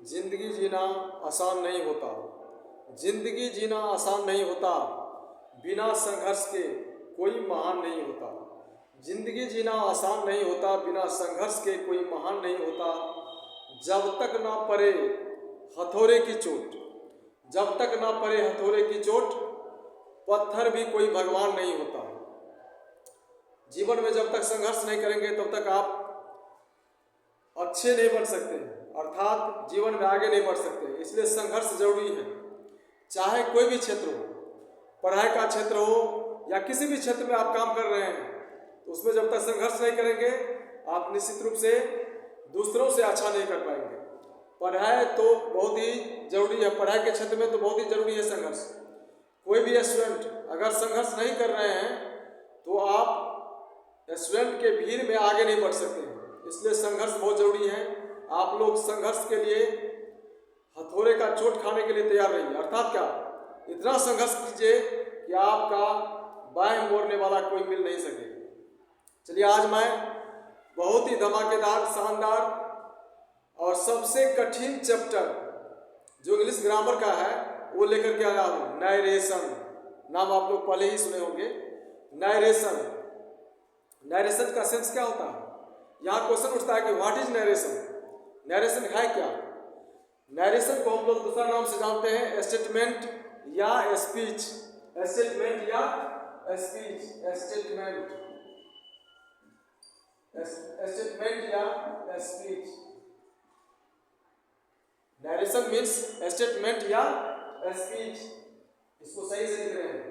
जिंदगी जीना आसान नहीं होता। जिंदगी जीना आसान नहीं होता, बिना संघर्ष के कोई महान नहीं होता। जिंदगी जीना आसान नहीं होता, बिना संघर्ष के कोई महान नहीं होता। जब तक ना पड़े हथौड़े की चोट, जब तक ना पड़े हथौड़े की चोट, पत्थर भी कोई भगवान नहीं होता। जीवन में जब तक संघर्ष नहीं करेंगे तब तक आप अच्छे नहीं बन सकते, अर्थात जीवन में आगे नहीं बढ़ सकते। इसलिए संघर्ष जरूरी है, चाहे कोई भी क्षेत्र हो, पढ़ाई का क्षेत्र हो या किसी भी क्षेत्र में आप काम कर रहे हैं, तो उसमें जब तक संघर्ष नहीं करेंगे आप निश्चित रूप से दूसरों से अच्छा नहीं कर पाएंगे। पढ़ाई तो बहुत ही जरूरी है, पढ़ाई के क्षेत्र में तो बहुत ही जरूरी है संघर्ष। कोई भी स्टूडेंट अगर संघर्ष नहीं कर रहे हैं तो आप स्टूडेंट के भीड़ में आगे नहीं बढ़ सकते हैं। इसलिए संघर्ष बहुत जरूरी है। आप लोग संघर्ष के लिए हथौड़े का चोट खाने के लिए तैयार रहिए, अर्थात क्या, इतना संघर्ष कीजिए कि आपका बाएं मोड़ने वाला कोई मिल नहीं सके। चलिए, आज मैं बहुत ही धमाकेदार, शानदार और सबसे कठिन चैप्टर जो इंग्लिश ग्रामर का है वो लेकर के आया हूँ। नरेशन, नाम आप लोग पहले ही सुने होंगे। नरेशन, नरेशन का सेंस क्या होता है? यहाँ क्वेश्चन उठता है कि व्हाट इज नरेशन, नरेशन है क्या? नरेशन को हम लोग दूसरा नाम से जानते हैं स्टेटमेंट या स्पीच। स्टेटमेंट या स्पीच, स्टेटमेंट, स्टेटमेंट या स्पीच। नरेशन मीन्स स्टेटमेंट या स्पीच। इसको सही से लिख रहे हैं,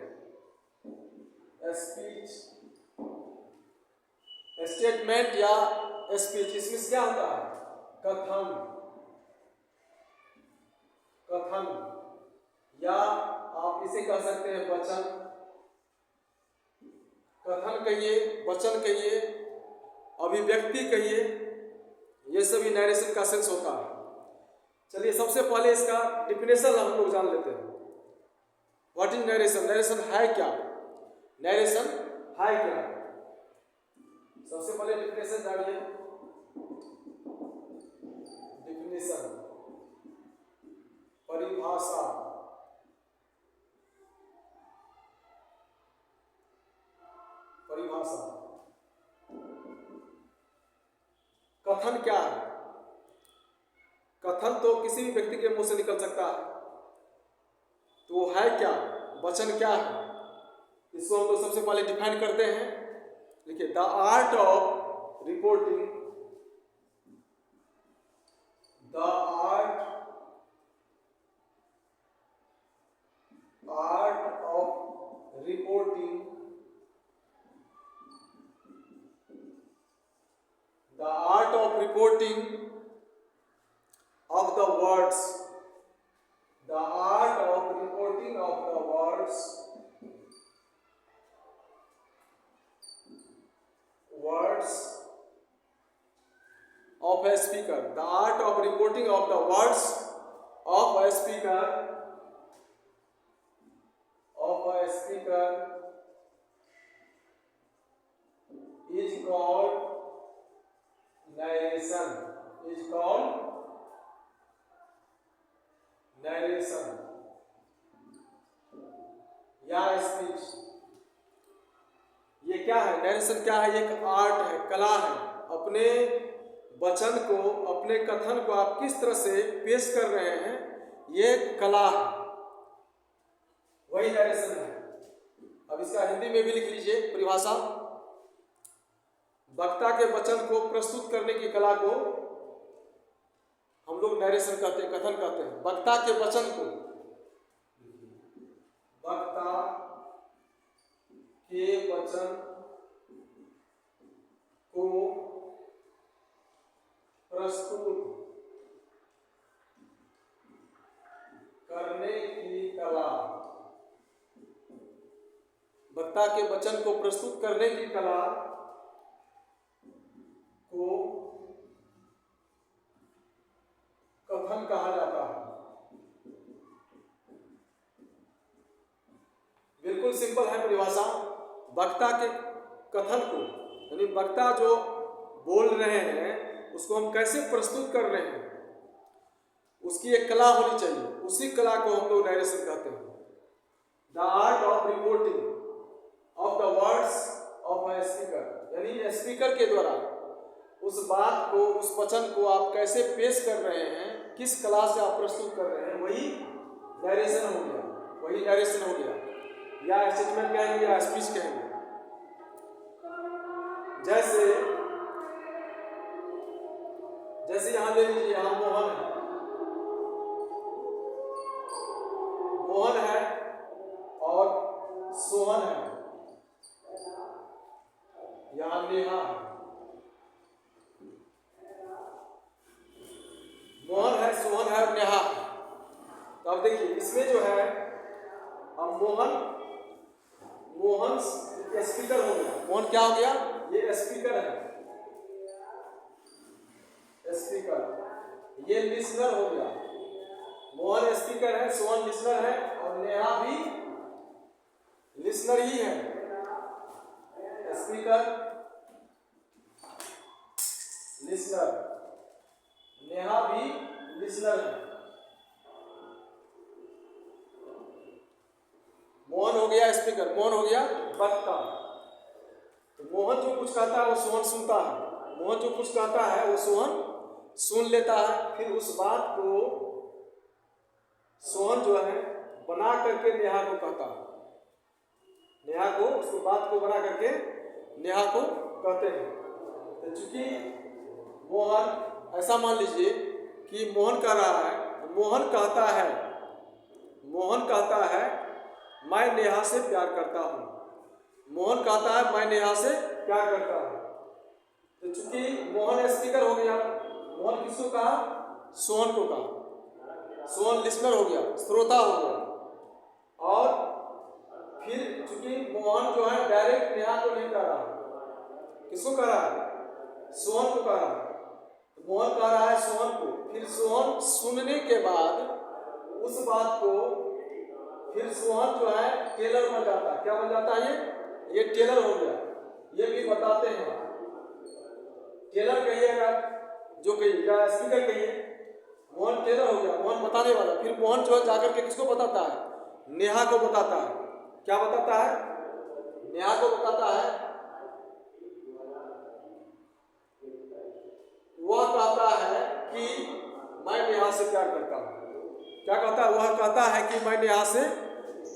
स्पीच, स्टेटमेंट या स्पीच। इसमें क्या होता है? कथन, कथन, या आप इसे कह सकते हैं वचन। कथन कहिए, वचन कहिए, अभिव्यक्ति कहिए, ये सभी नरेशन का सेंस होता है। चलिए, सबसे पहले इसका डिफिनेशन हम लोग जान लेते हैं। व्हाट इज नरेशन, नरेशन है क्या? नरेशन है क्या? सबसे पहले डिफिनेशन जानिए। डिफिनेशन, परिभाषा। परिभाषा, कथन क्या है? कथन तो किसी भी व्यक्ति के मुंह से निकल सकता है, तो है क्या? वचन क्या है? इसको हम लोग सबसे पहले डिफाइन करते हैं। देखिए, the art of reporting, the art of reporting, the art of reporting of the words, the art of reporting of the words, words of a speaker, the art of reporting of the words of a speaker, of a speaker is called narration, is called narration या speech. ये क्या है? Narration क्या है? एक art है, कला है। अपने वचन को, अपने कथन को आप किस तरह से पेश कर रहे हैं, ये कला है, वही नरेशन है। अब इसका हिंदी में भी लिख लीजिए परिभाषा। वक्ता के वचन को प्रस्तुत करने की कला को हम लोग नरेशन कहते हैं, कथन कहते हैं। वक्ता के वचन को, वक्ता के वचन को प्रस्तुत करने की कला, वक्ता के वचन को प्रस्तुत करने की कला को कथन कहा जाता है। बिल्कुल सिंपल है परिभाषा। वक्ता के कथन को, यानी वक्ता जो बोल रहे हैं उसको हम कैसे प्रस्तुत कर रहे हैं, उसकी एक कला होनी चाहिए, उसी कला को हम लोग नरेशन कहते हैं। The art of reporting of the words of a speaker, यानी स्पीकर के द्वारा उस बात को, उस वचन को आप कैसे पेश कर रहे हैं, किस कला से आप प्रस्तुत कर रहे हैं, वही नरेशन हो गया, वही नरेशन हो गया, या स्टेटमेंट कहेंगे या स्पीच कहेंगे। जैसे यहां ले लीजिए, यहां मोहन है और सोहन है, यहां नेहा है। मोहन है, सोहन है और नेहा है। तो अब देखिए इसमें जो है, अब मोहन स्पीकर हो गया। मोहन क्या हो गया? ये स्पीकर है, स्पीकर। ये लिसनर हो गया। मोहन स्पीकर है, सोहन लिसनर है और नेहा भी लिसनर ही है। स्पीकर, लिसनर, नेहा भी लिसनर है। मोहन हो गया स्पीकर, मोहन हो गया वक्ता। तो मोहन जो कुछ कहता है वो सोहन सुनता है, मोहन जो कुछ कहता है वो सोहन सुन लेता है। फिर उस बात को सोहन जो है बना करके नेहा को कहता है, नेहा को, उसको बात को बना करके नेहा को कहते हैं। तो चूंकि मोहन, ऐसा मान लीजिए कि मोहन कह रहा है, मोहन कहता है मैं नेहा से प्यार करता हूँ। मोहन कहता है मैं नेहा से प्यार करता हूँ। तो चूंकि मोहन स्पीकर हो गया, मोहन किसको कहा? सोहन को कहा। सोहन लिसनर हो गया, श्रोता हो गया। और फिर चूंकि मोहन जो है डायरेक्ट नेहा को नहीं कह रहा, किसको कह रहा है? सोहन को कह रहा है। तो मोहन कह रहा है सोहन को, फिर सोहन सुनने के बाद उस बात को, फिर सोहन जो है टेलर बन जाता है। क्या बन जाता है? ये टेलर हो गया। ये भी बताते हैं, टेलर कहिएगा जो कहिए, या स्पीकर कहिए। मोहन टेलर हो गया, मोहन बताने वाला। फिर मोहन जो है जाकर के किसको बताता है? नेहा को बताता है। क्या बताता है? नेहा को बताता है। वह कहता है कि मैं नेहा से प्यार करता हूँ। क्या कहता है? वह कहता है कि मैं नेहा से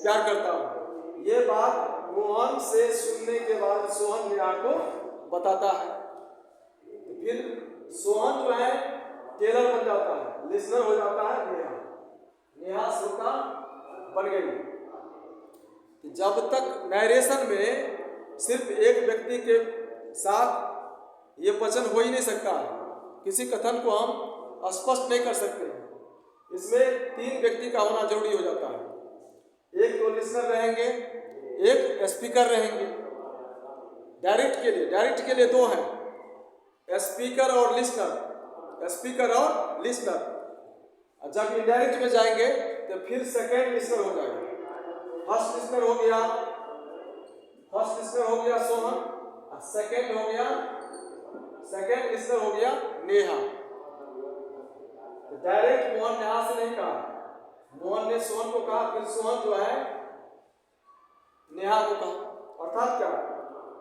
प्यार करता हूँ। ये बात मोहन से सुनने के बाद सोहन नेहा को बताता है। फिर सोहन जो है टेलर बन जाता है, लिसनर हो जाता है नेहा। नेहा श्रोता बन गई। जब तक नरेशन में सिर्फ एक व्यक्ति के साथ ये वचन हो ही नहीं सकता है, किसी कथन को हम स्पष्ट नहीं कर सकते हैं। इसमें 3 व्यक्ति का होना जरूरी हो जाता है। एक तो लिसनर रहेंगे, एक स्पीकर रहेंगे। डायरेक्ट के लिए 2 हैं, स्पीकर और लिसनर, स्पीकर और लिसनर। जब इनडायरेक्ट में जाएंगे तो फिर सेकेंड लिसनर हो जाएगा। फर्स्ट लिसनर हो गया सोहन, सेकेंड लिसनर हो गया नेहा। डायरेक्ट मोहन नेहा से नहीं कहा, मोहन ने सोहन को कहा, फिर सोहन जो है नेहा को कहा। अर्थात क्या?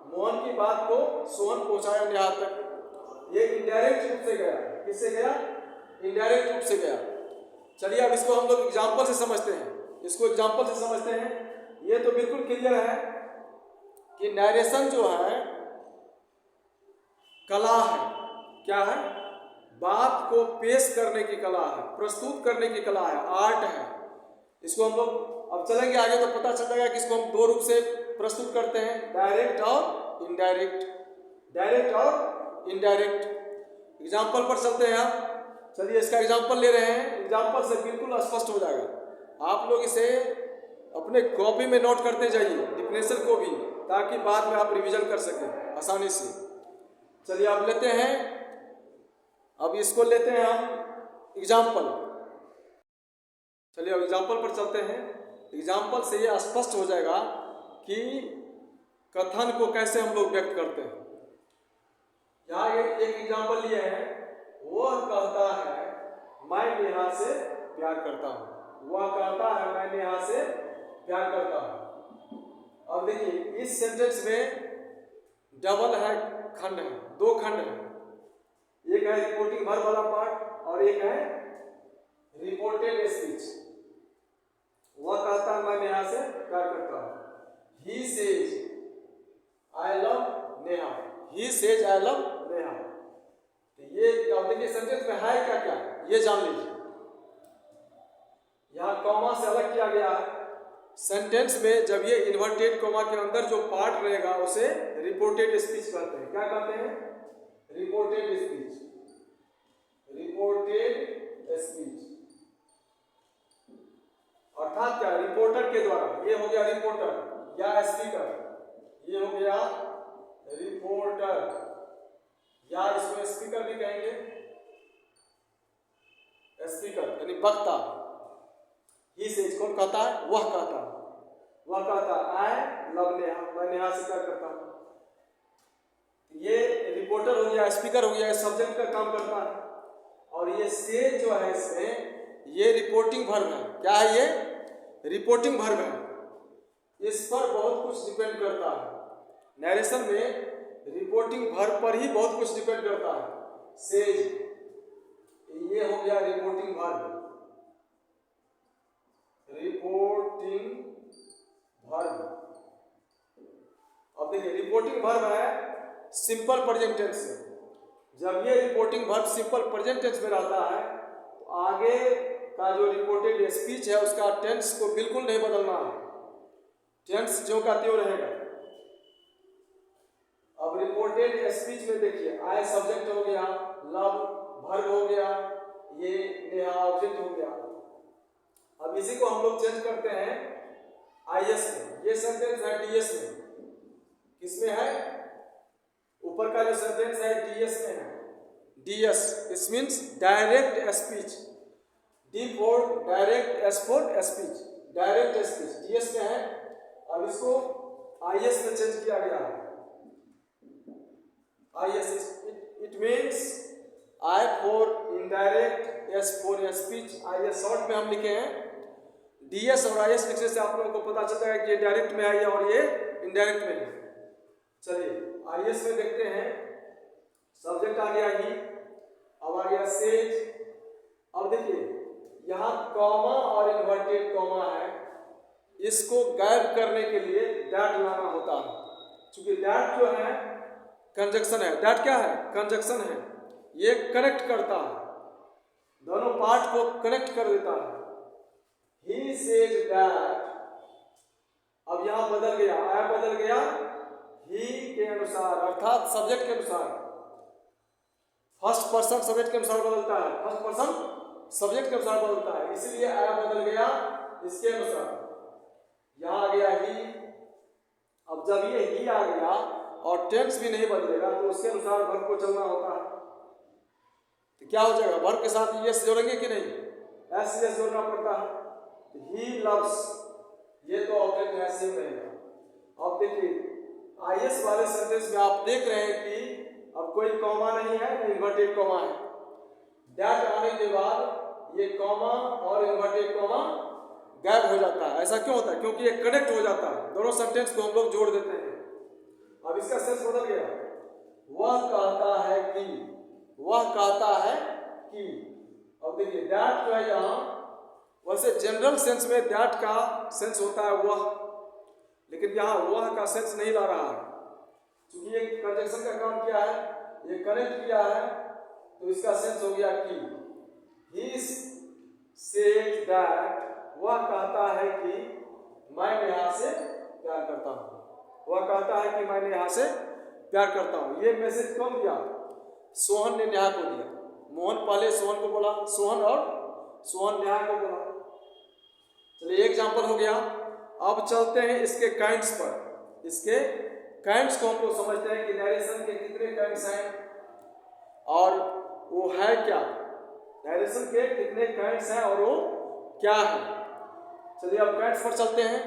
मोहन की बात को सोहन पहुंचाया नेहा तक। ये इनडायरेक्ट रूप से गया। किससे गया? इनडायरेक्ट रूप से गया। चलिए अब इसको हम लोग एग्जाम्पल से समझते हैं। ये तो बिल्कुल क्लियर है कि नरेशन जो है कला है। क्या है? बात को पेश करने की कला है, प्रस्तुत करने की कला है, आर्ट है। इसको हम लोग अब चलेंगे आगे तो पता चल जाएगा कि इसको हम 2 रूप से प्रस्तुत करते हैं, डायरेक्ट और इनडायरेक्ट। एग्जाम्पल पर चलते हैं आप। चलिए इसका एग्जाम्पल ले रहे हैं, एग्जाम्पल से बिल्कुल स्पष्ट हो जाएगा। आप लोग इसे अपने कॉपी में नोट करते जाइए, डिफिनेशन को भी, ताकि बाद में आप रिवीजन कर सकें आसानी से। चलिए अब लेते हैं, अब इसको लेते हैं हम एग्जाम्पल। चलिए अब एग्जाम्पल पर चलते हैं। एग्जाम्पल से ये स्पष्ट हो जाएगा कि कथन को कैसे हम लोग व्यक्त करते हैं। यहाँ एक एग्जाम्पल लिए हैं। वह कहता है मैं मैं नेहा से प्यार करता हूँ। वह कहता है मैं नेहा से प्यार करता हूँ। अब देखिए इस सेंटेंस में डबल है, खंड है, दो खंड है। एक है रिपोर्टिंग वर्ब वाला पार्ट और एक है रिपोर्टेड स्पीच। वह कहता है मैं नेहा से प्यार करता हूँ। He says I love Neha. He says I love Neha. तो ये अब देखिए सेंटेंस में है क्या क्या ये जान लीजिए। यहाँ कॉमा से अलग किया गया है। सेंटेंस में जब ये इन्वर्टेड कॉमा के अंदर जो पार्ट रहेगा उसे रिपोर्टेड स्पीच कहते हैं। क्या कहते हैं? Reported speech. रिपोर्टेड स्पीच अर्थात क्या? रिपोर्टर के द्वारा। ये हो गया रिपोर्टर या स्पीकर, ये हो गया रिपोर्टर या इसको स्पीकर भी कहेंगे। स्पीकर यानी वक्ता। ही से कौन कहता है? वह कहता है। वह कहता है आई लव नेहा, मैं नेहा से प्यार करता हूँ। ये रिपोर्टर हो गया, स्पीकर हो गया, सब्जेक्ट का काम करता है। और ये से जो है इसमें ये रिपोर्टिंग वर्ब है। क्या है ये? रिपोर्टिंग वर्ब है। इस पर बहुत कुछ डिपेंड करता है। नरेशन में रिपोर्टिंग वर्ब पर ही बहुत कुछ डिपेंड करता है। सेज ये हो गया रिपोर्टिंग वर्ब। Reporting verb. अब देखिए रिपोर्टिंग वर्ब है सिंपल प्रेजेंट टेंस से। जब ये reporting verb simple present tense में रहता है तो आगे का जो रिपोर्टेड स्पीच है उसका टेंस को बिल्कुल नहीं बदलना है। टेंस जो का त्यों रहेगा। अब रिपोर्टेड स्पीच में देखिए आई सब्जेक्ट हो गया, लव वर्ब हो गया, ये नेहा ऑब्जेक्ट हो गया। अब इसी को हम लोग चेंज करते हैं आईएस में। ये सेंटेंस है डीएस में। किसमें है? ऊपर का जो सेंटेंस है डीएस में है। DS it means direct speech. D for direct, S for speech, direct speech DS में है। अब इसको आईएस में चेंज किया गया है। IS it means I for indirect, S for speech. IS short में हम लिखे हैं। डीएस और आईएस लिखने से आप लोगों को पता चलता है कि ये डायरेक्ट में है और ये इनडायरेक्ट में है। चलिए आईएस में देखते हैं। सब्जेक्ट आ गया ही, अब आ गया सेज। अब देखिए यहाँ कॉमा और इन्वर्टेड कॉमा है, इसको गायब करने के लिए दैट लाना होता है। क्योंकि दैट जो है कंजक्शन है। दैट क्या है? कंजक्शन है। ये कनेक्ट करता है, दोनों पार्ट को कनेक्ट कर देता है। He said that। अब यहां बदल गया, आया बदल गया ही के अनुसार अर्थात सब्जेक्ट के अनुसार। फर्स्ट पर्सन सब्जेक्ट के अनुसार बदलता है, फर्स्ट पर्सन सब्जेक्ट के अनुसार बदलता है, इसलिए आया बदल गया इसके अनुसार। यहां आ गया ही। अब जब ये ही आ गया और टेंस भी नहीं बदलेगा तो उसके अनुसार वर्ब को चलना होता है। तो क्या हो जाएगा? वर्ब के साथ यस जोड़ेंगे कि नहीं? एस यस जोड़ना पड़ता है। ही लव्स ये तो ऑब्जेक्ट है, सेम रहेगा। अब देखिए आईएस वाले सेंटेंस में आप देख रहे हैं कि अब कोई कॉमा नहीं है, ना इन्वर्टेड कॉमा है। दैट आने के बाद ये कॉमा और इन्वर्टेड कॉमा गायब हो जाता है। ऐसा क्यों होता है? क्योंकि ये कनेक्ट हो जाता है, दोनों सेंटेंस को हम लोग जोड़ देते हैं। अब इसका सेंस बदल गया। वह कहता है कि, वह कहता है कि। अब देखिए दैट जो है यहाँ, वैसे जनरल सेंस में दैट का सेंस होता है वह, लेकिन यहाँ वह का सेंस नहीं ला रहा है। क्योंकि ये कंजक्शन का काम किया है, ये कनेक्ट किया है, तो इसका सेंस हो गया कि। ही सेज दैट, वह कहता है कि मैं नेहा से प्यार करता हूँ। वह कहता है कि मैं नेहा से प्यार करता हूँ। ये मैसेज कौन दिया? सोहन ने नेहा को दिया। मोहन पहले सोहन को बोला, सोहन और सोहन नेहा को बोला। चलिए एक एग्जाम्पल हो गया। अब चलते हैं इसके काइंड्स पर। इसके काइंड्स को हम लोग समझते हैं कि नरेशन के कितने काइंड्स हैं और वो है क्या। नरेशन के कितने काइंड्स हैं और वो क्या है। चलिए अब काइंड्स पर चलते हैं।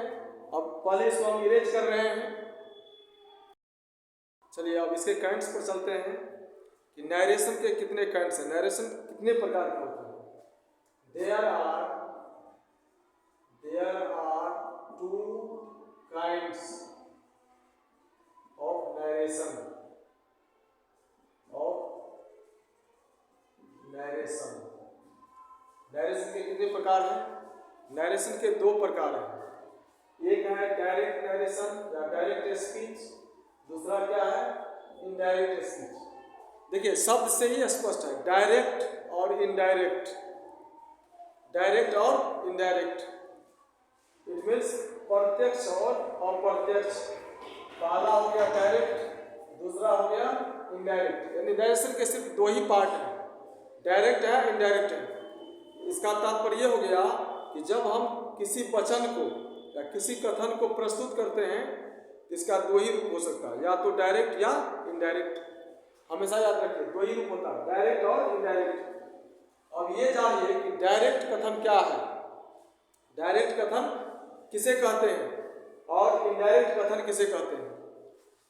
अब पहले इसको हम इरेज कर रहे हैं। चलिए अब इसके काइंड्स पर चलते हैं कि नरेशन के कितने काइंड्स हैं, नरेशन कितने प्रकार के होते हैं। there are two kinds of narration. Narration के कितने प्रकार हैं? नैरेशन के दो प्रकार हैं। एक है डायरेक्ट नैरेशन या डायरेक्ट स्पीच, दूसरा क्या है? Indirect speech. देखिए शब्द से ही स्पष्ट है, डायरेक्ट और इनडायरेक्ट। डायरेक्ट और इनडायरेक्ट, इट मीन्स प्रत्यक्ष और अप्रत्यक्ष। पहला हो गया डायरेक्ट, दूसरा हो गया इनडायरेक्ट। यानी नैरेशन के सिर्फ दो ही पार्ट हैं, डायरेक्ट है, इनडायरेक्ट है। इसका तात्पर्य हो गया कि जब हम किसी वचन को या किसी कथन को प्रस्तुत करते हैं, इसका दो ही रूप हो सकता है, या तो डायरेक्ट या इनडायरेक्ट। हमेशा याद रखिए, दो ही रूप होता है, डायरेक्ट और इनडायरेक्ट। अब ये जानिए कि डायरेक्ट कथन क्या है, डायरेक्ट कथन किसे कहते हैं और इनडायरेक्ट कथन किसे कहते हैं।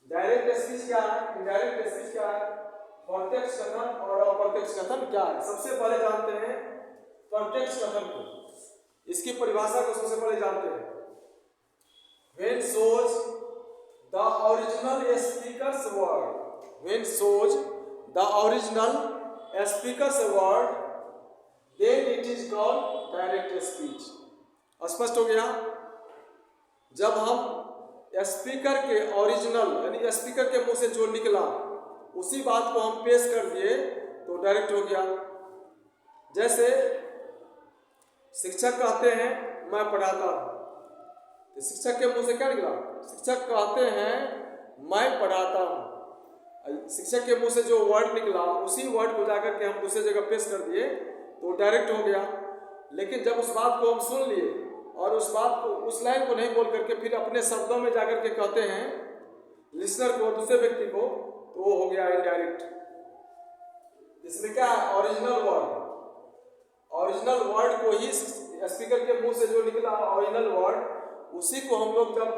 डायरेक्ट स्पीच क्या है, इनडायरेक्ट स्पीच क्या है, प्रत्यक्ष कथन और अप्रत्यक्ष कथन क्या है। सबसे पहले जानते हैं प्रत्यक्ष कथन को, इसकी परिभाषा को सबसे पहले जानते हैं। When shows the original speaker's word, when shows the original speaker's word, then it is called direct speech। स्पष्ट हो गया? जब हम स्पीकर के ओरिजिनल यानी स्पीकर के मुंह से जो निकला उसी बात को हम पेश कर दिए तो डायरेक्ट हो गया। जैसे शिक्षक कहते हैं मैं पढ़ाता हूँ, तो शिक्षक के मुंह से क्या निकला? शिक्षक कहते हैं मैं पढ़ाता हूँ। शिक्षक के मुंह से जो वर्ड निकला उसी वर्ड को जाकर के हम दूसरी जगह पेश कर दिए तो डायरेक्ट हो गया। लेकिन जब उस बात को हम सुन लिए और उस बात को, उस लाइन को नहीं बोल करके फिर अपने शब्दों में जाकर के कहते हैं लिसनर को, दूसरे व्यक्ति को, तो वो हो गया इनडायरेक्ट। इसमें क्या है? ओरिजिनल वर्ड, ओरिजिनल वर्ड को ही स्पीकर के मुंह से जो निकला ओरिजिनल वर्ड, उसी को हम लोग जब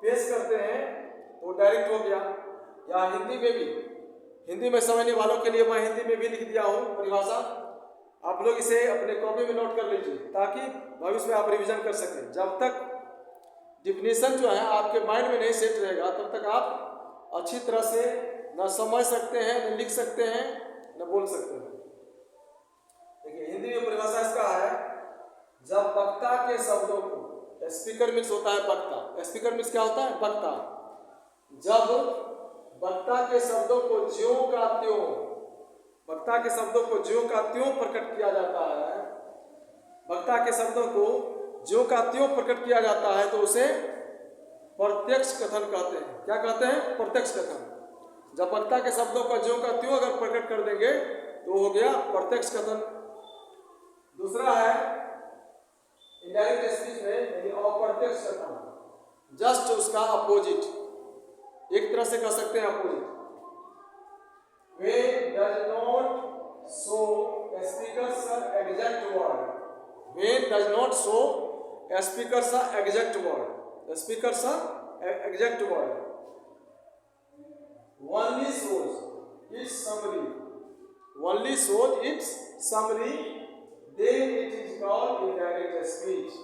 पेश करते हैं तो डायरेक्ट हो गया। या हिंदी में भी, हिंदी में समझने वालों के लिए मैं हिंदी में भी लिख दिया हूँ परिभाषा, आप लोग इसे अपने कॉपी में नोट कर लीजिए ताकि भविष्य में आप रिवीजन कर सकें। जब तक डिफिनेशन जो है आपके माइंड में नहीं सेट रहेगा तब तक आप अच्छी तरह से न समझ सकते हैं, न लिख सकते हैं, न बोल सकते हैं। देखिए हिंदी में परिभाषा इसका है, जब वक्ता के शब्दों को, स्पीकर मीन्स होता है वक्ता, स्पीकर मीन्स क्या होता है? वक्ता। जब वक्ता के शब्दों को ज्यों का त्यों, वक्ता के शब्दों को ज्यों का त्यों प्रकट किया जाता है, वक्ता के शब्दों को ज्यों का त्यों प्रकट किया जाता है तो उसे प्रत्यक्ष कथन कहते हैं। क्या कहते हैं? प्रत्यक्ष कथन। जब वक्ता के शब्दों का ज्यों का त्यों अगर प्रकट कर देंगे तो हो गया प्रत्यक्ष कथन। दूसरा है इनडायरेक्ट स्पीच में यानी अप्रत्यक्ष कथन, जस्ट उसका अपोजिट, एक तरह से कह सकते हैं opposite. When does not show speakers exact word, when does not show speakers exact word, speakers exact word, only shows its summary, only shows its summary, then it is called indirect speech।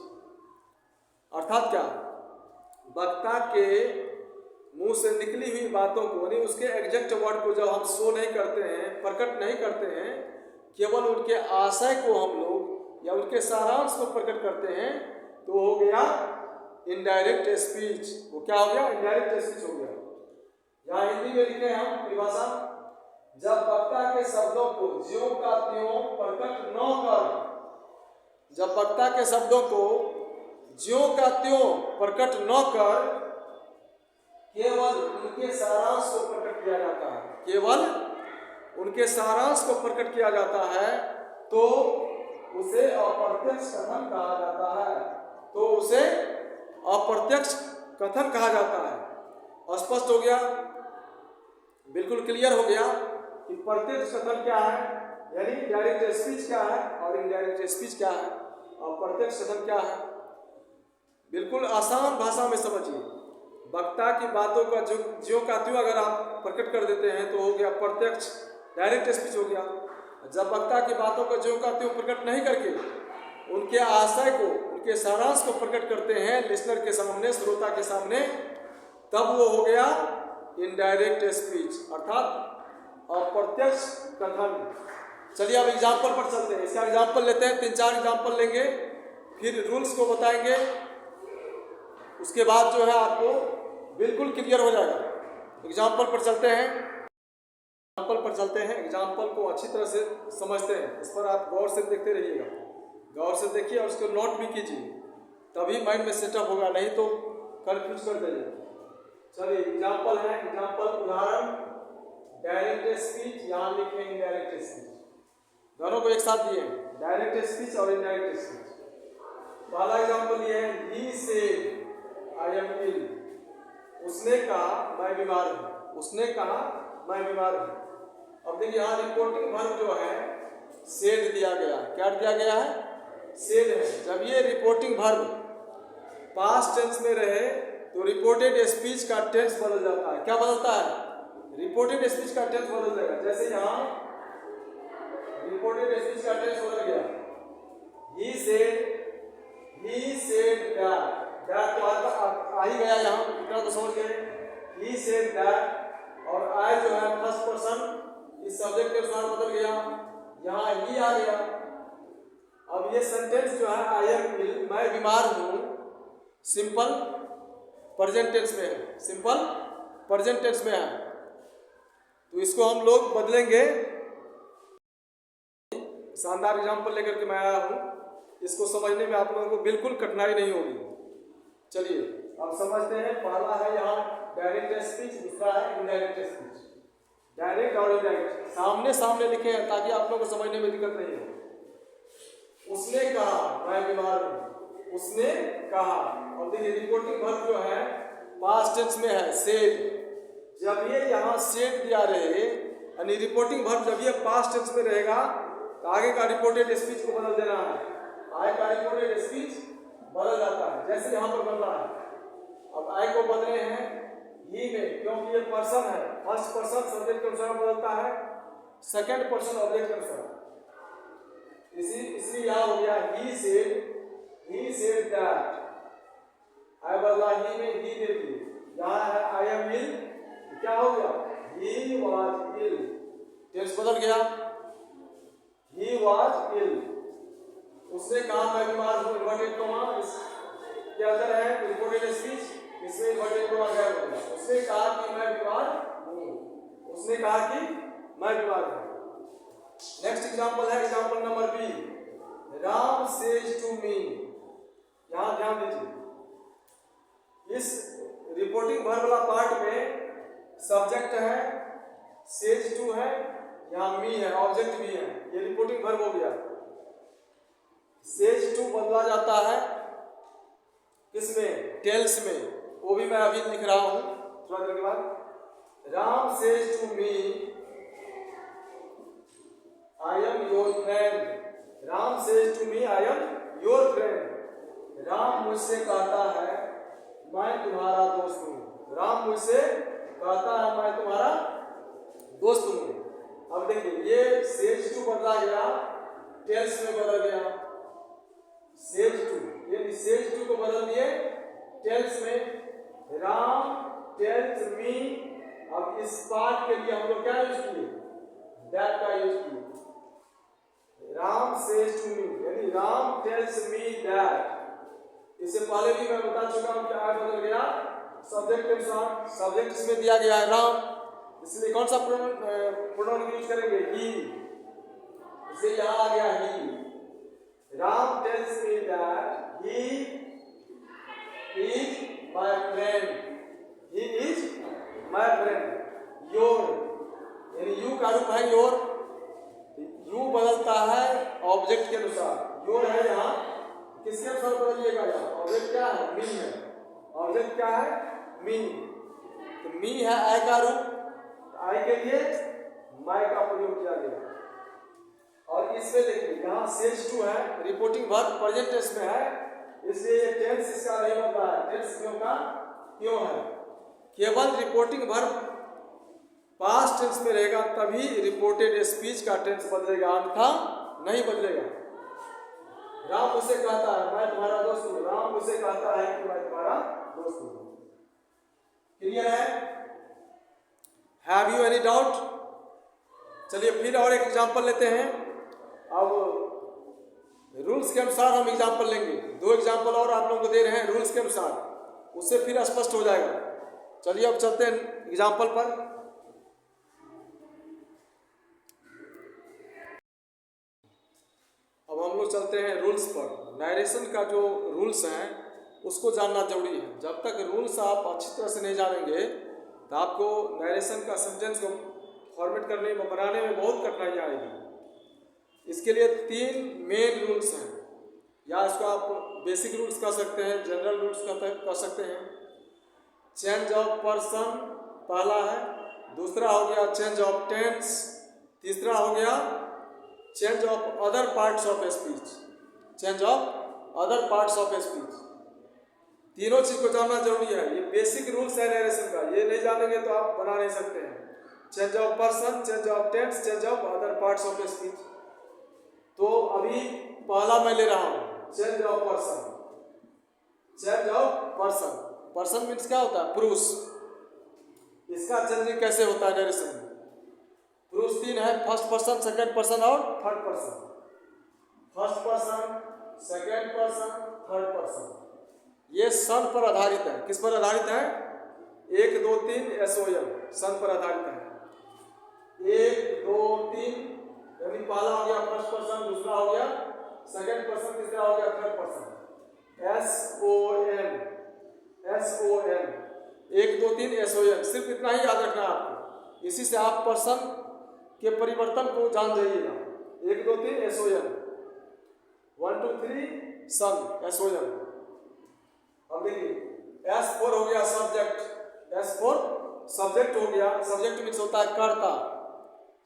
अर्थात क्या? वक्ता के मुंह से निकली हुई बातों को यानी उसके एग्जैक्ट वर्ड को जब हम शो नहीं करते हैं, प्रकट नहीं करते हैं, केवल उनके आशय को हम लोग या उनके सारांश को प्रकट करते हैं तो हो गया इनडायरेक्ट स्पीच। वो क्या हो गया? इनडायरेक्ट स्पीच हो गया। यहाँ हिंदी में लिखे हम परिभाषा, जब वक्ता के शब्दों को ज्यों का त्यों प्रकट न कर, जब वक्ता के शब्दों को ज्यों का त्यों प्रकट न कर केवल उनके सारांश को प्रकट किया जाता है, केवल उनके सारांश को प्रकट किया जाता है तो उसे अप्रत्यक्ष कथन कहा जाता है, तो उसे अप्रत्यक्ष कथन कहा जाता है। स्पष्ट हो गया? बिल्कुल क्लियर हो गया कि प्रत्यक्ष कथन क्या है यानी डायरेक्ट स्पीच क्या है और इनडायरेक्ट स्पीच क्या है, अप्रत्यक्ष कथन क्या है। बिल्कुल आसान भाषा में समझिए। वक्ता की बातों का ज्यों का त्यों अगर आप प्रकट कर देते हैं तो हो गया प्रत्यक्ष, डायरेक्ट स्पीच हो गया। जब वक्ता की बातों को ज्यों का त्यों प्रकट नहीं करके उनके आशय को, उनके सारांश को प्रकट करते हैं लिसनर के सामने, श्रोता के सामने, तब वो हो गया इनडायरेक्ट स्पीच, अर्थात अप्रत्यक्ष कथन। चलिए अब एग्जाम्पल पर चलते हैं। इसका एग्जाम्पल लेते हैं, 3-4 एग्जाम्पल लेंगे, फिर रूल्स को बताएंगे। उसके बाद जो है आपको बिल्कुल क्लियर हो जाएगा। एग्जाम्पल पर चलते हैं। एग्जाम्पल को अच्छी तरह से समझते हैं। इस पर आप गौर से देखते रहिएगा, गौर से देखिए और उसको नोट भी कीजिए, तभी माइंड में सेटअप होगा, नहीं तो कंफ्यूज कर देंगे। चलिए एग्जाम्पल है, एग्जाम्पल उदाहरण, डायरेक्ट स्पीच, यहाँ लिखे इनडायरेक्ट स्पीच, दोनों को एक साथ दिए, डायरेक्ट स्पीच और इनडायरेक्ट स्पीच। पहला एग्जाम्पल ये है, ही सेड आई एम इल, उसने कहा मैं बीमार हूँ, उसने कहा मैं बीमार हूँ। अब देखिए यहाँ रिपोर्टिंग वर्ब जो है सेड दिया गया है। क्या दिया गया है? सेड है। जब ये रिपोर्टिंग वर्ब पास्ट टेंस में रहे तो रिपोर्टेड स्पीच का टेंस बदल जाता है। क्या बदलता है? रिपोर्टेड स्पीच का टेंस बदल जाएगा। जैसे यहाँ रिपोर्टेड स्पीच का टेंस बदल गया, ही सेड दैट तो आ ही गया, यहाँ इतना तो समझ गए, ही सेड दैट, और आई जो है फर्स्ट पर्सन इस सब्जेक्ट के अनुसार बदल गया, यहाँ ही आ गया। अब ये सेंटेंस जो है आई एम इल, मैं बीमार हूँ, सिंपल प्रेजेंट टेंस में है, सिंपल प्रेजेंट टेंस में है। तो इसको हम लोग बदलेंगे। शानदार एग्जाम्पल लेकर के मैं आया हूँ, इसको समझने में आप लोगों को बिल्कुल कठिनाई नहीं होगी। चलिए अब समझते हैं। पहला है यहाँ डायरेक्ट स्पीच, दूसरा है इनडायरेक्ट स्पीच। डायरेक्ट और इनडायरेक्ट सामने सामने लिखे हैं ताकि आप लोगों को समझने में दिक्कत नहीं हो। उसने कहा मैं बीमार हूँ, उसने कहा। और देखिए रिपोर्टिंग वर्ब जो है पास्ट टेंस में है, सेड। जब ये यहाँ सेड दिया रहे, यानी रिपोर्टिंग वर्ब जब ये पास्ट टेंस में रहेगा तो आगे का रिपोर्टेड स्पीच को बदल देना है। आगे का रिपोर्टेड स्पीच बदल जाता है, जैसे यहाँ पर बदला है। अब आई को बदले हैं ही में, क्योंकि ये पर्सन है, फर्स्ट पर्सन सब्जेक्ट के अनुसार बदलता है, सेकंड पर्सन ऑब्जेक्ट के अनुसार। इसलिए यहाँ हो गया ही सेड दैट, आई बदला ही में, ही दे दी। यहाँ है आई एम इल, क्या हो गया? ही वाज इल, टेंस बदल गया, ही वाज इल। उसने कहा मैं बीमार हूँ, इन्वर्टेड कॉमा के अंदर है रिपोर्टेड स्पीच, इसमें इन्वर्टेड कॉमा गैप हो गया। उसने कहा कि मैं बीमार हूँ, उसने कहा कि मैं बीमार हूँ। नेक्स्ट एग्जांपल है example number B, Ram says to me. यहाँ ध्यान दीजिए, इस रिपोर्टिंग वर्ब वाला पार्ट में सब्जेक्ट है, सेज टू है, यहाँ मी है, ऑब्जेक्ट भी है, ये रिपोर्टिंग वर्ब हो गया। सेज टू बदला जाता है किसमें? टेल्स में, वो भी मैं अभी लिख रहा हूं थोड़ा देर के बाद। Ram says to me I am your friend, Ram says to me I am your friend. Ram मुझसे कहता है मैं तुम्हारा दोस्त हूँ, राम मुझसे कहता है मैं तुम्हारा दोस्त हूँ। अब देखिए ये सेज टू बदला गया, टेल्स में बदल गया। सेज टू, ये सेज टू को बदल दिए टेल्स में, राम टेल्स मी। अब इस पार्ट के लिए हम लोग क्या यूज किए? दैट का यूज किए। राम सेज टू मी यानी राम टेल्स मी दैट। इससे पहले भी मैं बता चुका हूं कि आज बदल गया सब्जेक्ट के अनुसार, सब्जेक्ट इसमें दिया गया है राम, इसलिए कौन सा प्रोनाउन यूज करेंगे? ही। इसलिए यहां आ गया ही। Ram tells me that he is my friend, he is my friend. Your यानी यू का रूप है योर, यू बदलता है ऑब्जेक्ट के अनुसार। योर है यहाँ, किसके अनुसार बदलिएगा? यहाँ ऑब्जेक्ट क्या है? मी है। ऑब्जेक्ट क्या है? मी। तो मी है आई का रूप, आई के लिए माय का प्रयोग किया गया। और इसमें देखिए यहाँ सेज टू है, रिपोर्टिंग वर्ब प्रेजेंट टेंस में है, इसलिए ये टेंस इसका नहीं बन रहा है। टेंस क्यों का क्यों है? केवल रिपोर्टिंग वर्ब पास्ट टेंस में रहेगा तभी रिपोर्टेड स्पीच का टेंस बदलेगा, अन्यथा नहीं बदलेगा। राम उसे कहता है मैं तुम्हारा दोस्त हूँ, राम उसे कहता है कि मैं तुम्हारा दोस्त हूँ। क्लियर है? Have you any doubt? चलिए फिर और एक एग्जांपल लेते हैं। अब रूल्स के अनुसार हम एग्जांपल लेंगे, 2 एग्जांपल और आप लोगों को दे रहे हैं रूल्स के अनुसार, उससे फिर स्पष्ट हो जाएगा। चलिए अब चलते हैं एग्जांपल पर। अब हम लोग चलते हैं रूल्स पर। नरेशन का जो रूल्स हैं उसको जानना जरूरी है। जब तक रूल्स आप अच्छी तरह से नहीं जानेंगे तो आपको नरेशन का सेंटेंस को फॉर्मेट करने में, बनाने में बहुत कठिनाइयाँ आएगी। इसके लिए 3 मेन रूल्स हैं, या इसको आप बेसिक रूल्स कह सकते हैं, जनरल रूल्स कह सकते हैं। चेंज ऑफ पर्सन पहला है, दूसरा हो गया चेंज ऑफ टेंस, तीसरा हो गया change of other parts of speech, change of other parts of speech. तीनों चीज को जानना जरूरी है। ये बेसिक रूल्स है नरेशन का, ये नहीं जानेंगे तो आप बना नहीं सकते हैं। Change of person, change of tense, change of other parts of speech. तो अभी पहला मैं ले रहा हूं, change of person. Change of person, person means क्या होता है? पुरुष। इसका चेंजिंग कैसे होता है नरेशन में? पुरुष 3 है, फर्स्ट पर्सन, सेकंड पर्सन और third person. First person, second person, third person. ये सन पर आधारित है। किस पर आधारित है? 1 2 3 SOM, सन पर आधारित है। 1 2 3 यानी पहला हो गया फर्स्ट पर्सन, दूसरा हो गया सेकंड पर्सन, तीसरा हो गया third person. SOM, SOM, 1 2 3 SOM। सिर्फ इतना ही याद रखना है आपको। इसी से आप पर्सन के परिवर्तन को जान जाइएगा। 1 2 3 SOM, 1 2 3 सन, SOM। अब देखिए S4 हो गया सब्जेक्ट, S4 सब्जेक्ट हो गया। सब्जेक्ट मीन्स होता है कर्ता,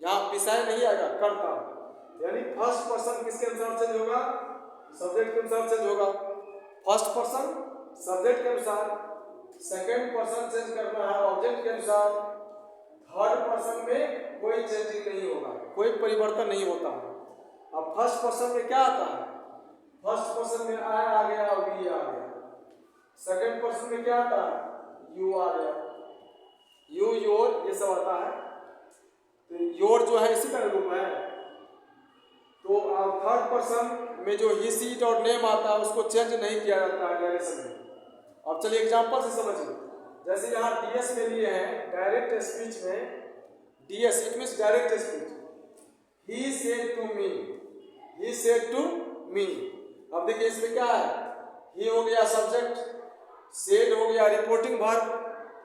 यहाँ विषय नहीं आएगा, कर्ता। यानी फर्स्ट पर्सन किसके अनुसार चेंज होगा? सब्जेक्ट के अनुसार चेंज होगा। फर्स्ट पर्सन सब्जेक्ट के अनुसार, सेकंड पर्सन चेंज करना है ऑब्जेक्ट के अनुसार, थर्ड पर्सन में कोई चेंजिंग नहीं होगा, कोई परिवर्तन नहीं होता है। अब फर्स्ट पर्सन में क्या आता है? फर्स्ट पर्सन में I आ गया और V आ गया। सेकंड पर्सन में क्या आता है? यू आ गया, यू, योर, ये सब आता है। तो योर जो है इसी का रूप है। तो थर्ड पर्सन में जो ही, सी और नेम आता है उसको चेंज नहीं किया जाता है नरेशन में। अब चलिए एग्जांपल से समझिए। जैसे यहाँ DS में लिए हैं, डायरेक्ट स्पीच में DS it means direct speech. He said to me, he said to me. अब देखिए इसमें क्या है? ही हो गया सब्जेक्ट, सेड हो गया रिपोर्टिंग वर्ब,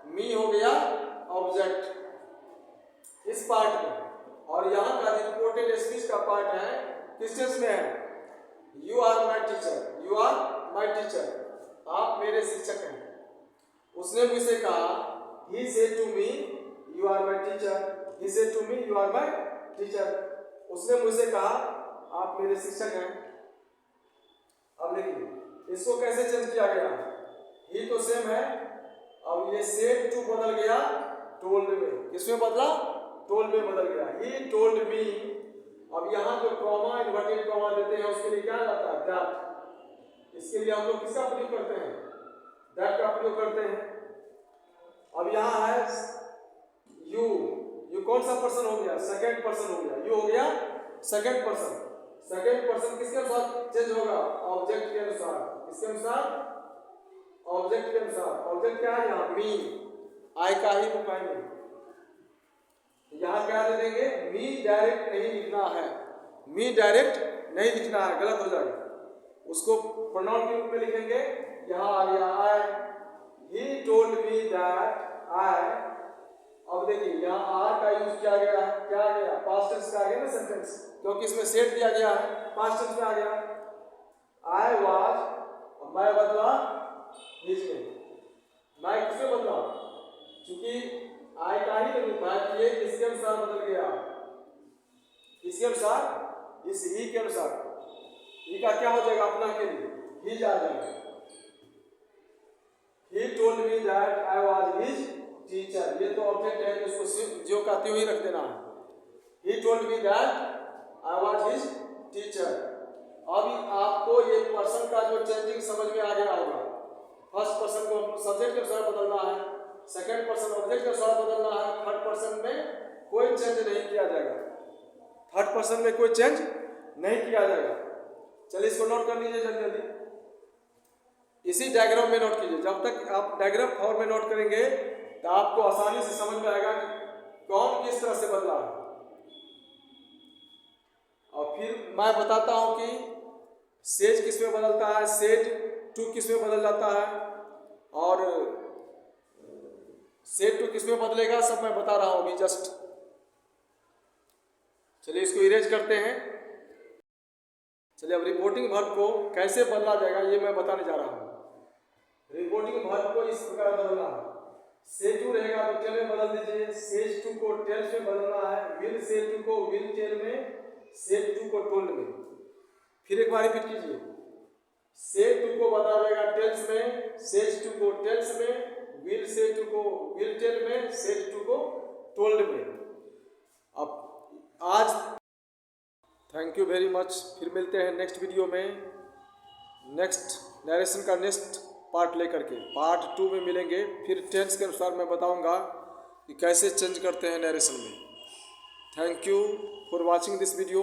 मी हो गया ऑब्जेक्ट इस पार्ट में। और यहाँ का रिपोर्टेड स्पीच का पार्ट है, किस टेंस में है? You are my teacher, you are my teacher, आप मेरे शिक्षक हैं। उसने मुझसे कहा, he said to me you are my teacher, he said to me you are my teacher. उसने मुझसे कहा आप मेरे शिक्षक हैं। अब देखिए इसको कैसे चेंज किया गया? ही तो सेम है, अब ये सेड टू बदल गया टोल्ड में। किसमें बदला? टोल्ड में बदल गया। He told me. अब यहाँ जो कॉमा, इन्वर्टेड कॉमा देते हैं उसके लिए क्या जाता है? दैट। इसके लिए हम लोग किसका प्रयोग करते हैं? दैट का प्रयोग करते हैं। अब यहाँ है यू, यू कौन सा पर्सन हो गया? सेकंड पर्सन हो गया। यू हो गया सेकंड पर्सन। सेकंड पर्सन किसके अनुसार चेंज होगा? ऑब्जेक्ट के अनुसार। किसके अनुसार? ऑब्जेक्ट के अनुसार। ऑब्जेक्ट क्या है यहाँ? मी, आई का ही रूप है मी। यहाँ क्या दे देंगे? मी डायरेक्ट नहीं लिखना है, मी डायरेक्ट नहीं लिखना है, गलत हो जाएगा। उसको प्रोनाउन के रूप में लिखेंगे। यहाँ आ गया आई, he told me that I. अब देखिए यहाँ आर का यूज किया गया है, क्या आ गया? पास्ट टेंस का आ गया ना सेंटेंस, क्योंकि इसमें सेट दिया गया है, पास्ट टेंस में आ गया। आई वाज, मैं बदला हिज में। मैं किसमें बदला? क्योंकि आई का ही रूप है, ये किसके अनुसार बदल गया? इसके अनुसार, इस ही के अनुसार। ही का क्या हो जाएगा अपना के लिए? हिज आ जाएगा। He told me that I was his teacher, ये तो ऑब्जेक्ट है, इसको सिर्फ जो कहते हुए रख देना है। He told me that I was his teacher. अभी आपको ये पर्सन का जो चेंजिंग समझ में आ गया होगा। फर्स्ट पर्सन को सब्जेक्ट के अनुसार बदलना है, सेकंड पर्सन ऑब्जेक्ट के अनुसार बदलना है, थर्ड पर्सन में कोई चेंज नहीं किया जाएगा। थर्ड पर्सन में कोई चेंज नहीं किया जाएगा। चलिए इसको नोट कर लीजिए जल्दी जल्दी, इसी डायग्राम में नोट कीजिए। जब तक आप डायग्राम फॉर्म में नोट करेंगे तो आपको आसानी से समझ में आएगा कि कौन किस तरह से बदला है। और फिर मैं बताता हूं कि सेज किस में बदलता है, सेड टू किस में बदल जाता है, और सेड टू किस में बदलेगा, सब मैं बता रहा हूं अभी जस्ट। चलिए इसको इरेज करते हैं। चलिए अब रिपोर्टिंग वर्ब को कैसे बदला जाएगा ये मैं बताने जा रहा हूँ। रिपोर्टिंग वर्ब को इस प्रकार बदलना है। से टू रहेगा तो टेल में बदल दीजिए, सेज टू को टेल में बदलना है, विल से टू को विल टेल में, सेज टू को टोल्ड में। फिर एक बार रिपीट कीजिए, से टू को बदला जाएगा टेल्स में, सेज टू को टेल्स में, विल से टू को विल टेल में, सेज टू को टोल्ड में। अब आज थैंक यू वेरी मच। फिर मिलते हैं नेक्स्ट वीडियो में, नेक्स्ट नरेशन का नेक्स्ट पार्ट लेकर के, पार्ट 2 में मिलेंगे। फिर टेंस के अनुसार मैं बताऊंगा कि कैसे चेंज करते हैं नरेशन में। Thank you for watching this video.